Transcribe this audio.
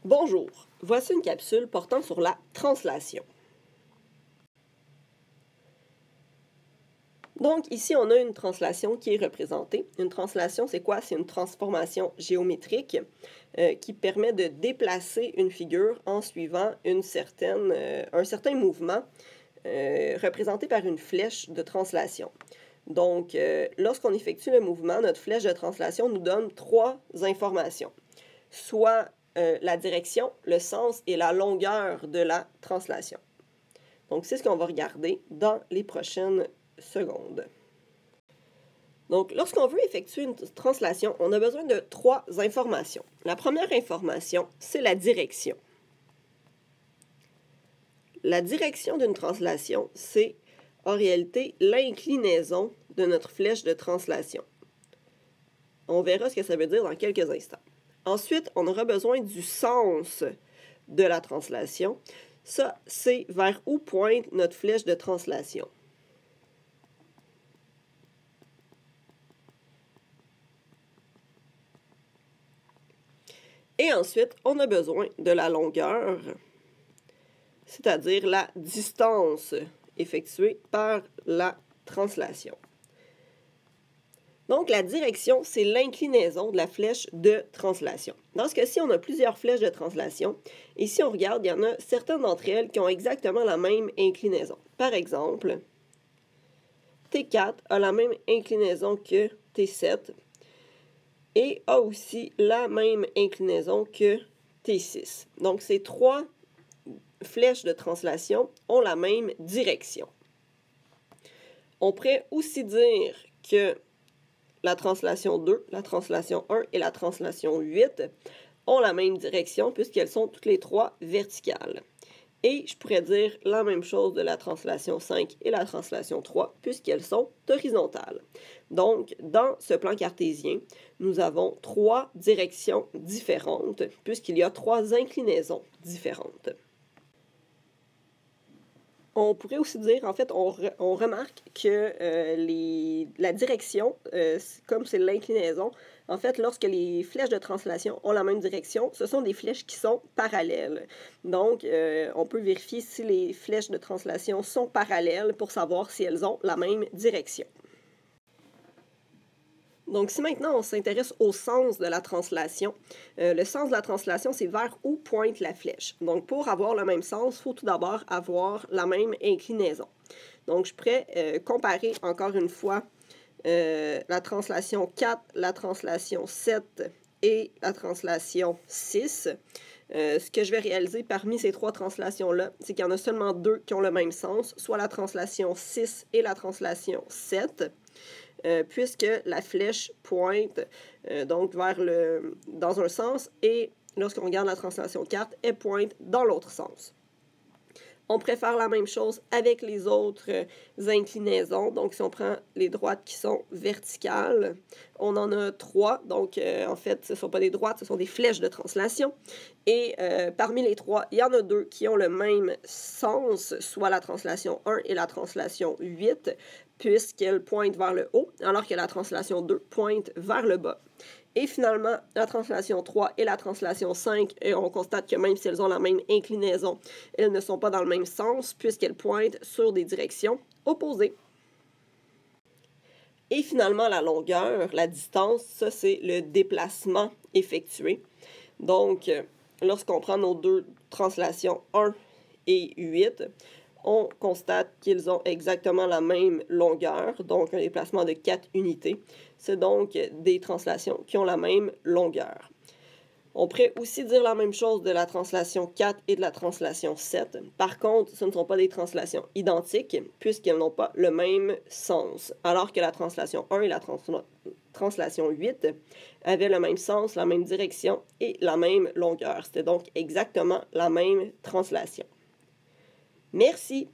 Bonjour, voici une capsule portant sur la translation. Donc ici, on a une translation qui est représentée. Une translation, c'est quoi? C'est une transformation géométrique qui permet de déplacer une figure en suivant un certain mouvement représenté par une flèche de translation. Donc, lorsqu'on effectue le mouvement, notre flèche de translation nous donne trois informations, soit la direction, le sens et la longueur de la translation. Donc, c'est ce qu'on va regarder dans les prochaines secondes. Donc, lorsqu'on veut effectuer une translation, on a besoin de trois informations. La première information, c'est la direction. La direction d'une translation, c'est en réalité l'inclinaison de notre flèche de translation. On verra ce que ça veut dire dans quelques instants. Ensuite, on aura besoin du sens de la translation. Ça, c'est vers où pointe notre flèche de translation. Et ensuite, on a besoin de la longueur, c'est-à-dire la distance effectuée par la translation. Donc, la direction, c'est l'inclinaison de la flèche de translation. Dans ce cas-ci, on a plusieurs flèches de translation. Et si on regarde, il y en a certaines d'entre elles qui ont exactement la même inclinaison. Par exemple, T4 a la même inclinaison que T7 et a aussi la même inclinaison que T6. Donc, ces trois flèches de translation ont la même direction. On pourrait aussi dire que la translation 2, la translation 1 et la translation 8 ont la même direction puisqu'elles sont toutes les trois verticales. Et je pourrais dire la même chose de la translation 5 et la translation 3 puisqu'elles sont horizontales. Donc, dans ce plan cartésien, nous avons trois directions différentes puisqu'il y a trois inclinaisons différentes. On pourrait aussi dire, en fait, on remarque que la direction, comme c'est l'inclinaison, en fait, lorsque les flèches de translation ont la même direction, ce sont des flèches qui sont parallèles. Donc, on peut vérifier si les flèches de translation sont parallèles pour savoir si elles ont la même direction. Donc, si maintenant on s'intéresse au sens de la translation, le sens de la translation, c'est vers où pointe la flèche. Donc, pour avoir le même sens, il faut tout d'abord avoir la même inclinaison. Donc, je pourrais comparer encore une fois la translation 4, la translation 7 et la translation 6. Ce que je vais réaliser parmi ces trois translations-là, c'est qu'il y en a seulement deux qui ont le même sens, soit la translation 6 et la translation 7. Puisque la flèche pointe donc dans un sens et lorsqu'on regarde la translation 4, elle pointe dans l'autre sens. On préfère la même chose avec les autres inclinaisons. Donc, si on prend les droites qui sont verticales, on en a trois. Donc, en fait, ce ne sont pas des droites, ce sont des flèches de translation. Et parmi les trois, il y en a deux qui ont le même sens, soit la translation 1 et la translation 8, puisqu'elles pointent vers le haut, alors que la translation 2 pointe vers le bas. Et finalement, la translation 3 et la translation 5, on constate que même si elles ont la même inclinaison, elles ne sont pas dans le même sens puisqu'elles pointent sur des directions opposées. Et finalement, la longueur, la distance, ça c'est le déplacement effectué. Donc, lorsqu'on prend nos deux translations 1 et 8, on constate qu'ils ont exactement la même longueur, donc un déplacement de 4 unités. C'est donc des translations qui ont la même longueur. On pourrait aussi dire la même chose de la translation 4 et de la translation 7. Par contre, ce ne sont pas des translations identiques puisqu'elles n'ont pas le même sens, alors que la translation 1 et la translation 8 avaient le même sens, la même direction et la même longueur. C'était donc exactement la même translation. Merci.